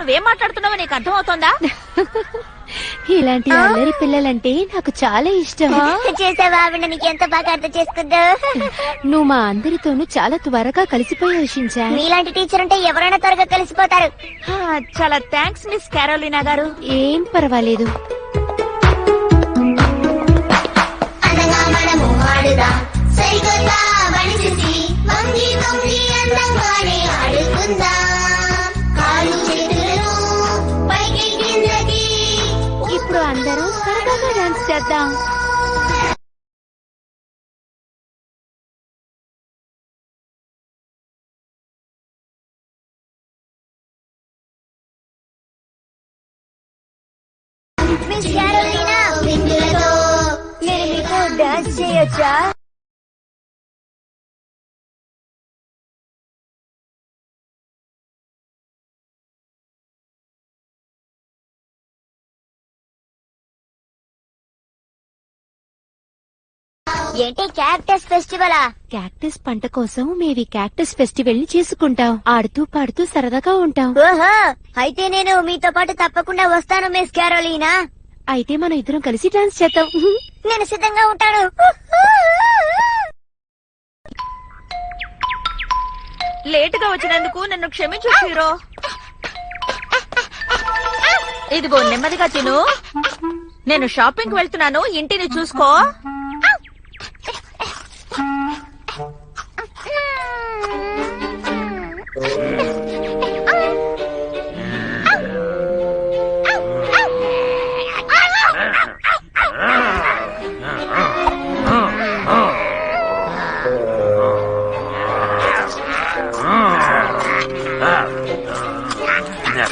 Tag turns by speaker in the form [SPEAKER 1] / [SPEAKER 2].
[SPEAKER 1] నువ్వేం మాట్లాడుతున్నావో నీకు అర్థమవుతోందా?
[SPEAKER 2] ఇలాంటి అల్లరి పిల్లలంటే నాకు చాలా ఇష్టం.
[SPEAKER 3] చేసావా ఆవిడ నీకు ఎంత బాగా అర్థం చేసుకుందో.
[SPEAKER 2] నువ్వు మా అందరితోనూ చాలా త్వరగా కలిసిపోయావు షించా.
[SPEAKER 3] మీలాంటి టీచర్ ఉంటే ఎవరైనా త్వరగా కలిసిపోతారు.
[SPEAKER 1] చాలా థ్యాంక్స్ మిస్ క్యారోలినా గారు.
[SPEAKER 2] ఏం పర్వాలేదు. ఇప్పుడు అందరూ సరదాగా డాన్స్ చేద్దాం.
[SPEAKER 3] మిస్ క్యారోలినా, నేను మీకు డాన్స్ చేయొచ్చా? ఏంటి క్యాక్టస్ ఫెస్టివలా?
[SPEAKER 2] క్యాక్టస్ పంట కోసం మేవి క్యాక్టస్ ఫెస్టివల్ ని చేసుకుంటాం. ఆడుతూ పాడుతూ సరదాగా ఉంటాం.
[SPEAKER 3] ఓహో, అయితే నేను మీతో పాటు తప్పకుండా వస్తాను మిస్ క్యారోలినా.
[SPEAKER 2] అయితే మనం ఇద్దరం కలిసి డాన్స్ చేద్దాం.
[SPEAKER 3] నేను సిద్ధంగా ఉంటాను.
[SPEAKER 1] లేటుగా వచ్చినందుకు నన్ను క్షమించు హీరో. ఇదిగో నెమ్మదిగా తిను. నేను షాపింగ్ వెళ్తున్నాను, ఇంటిని చూసుకో.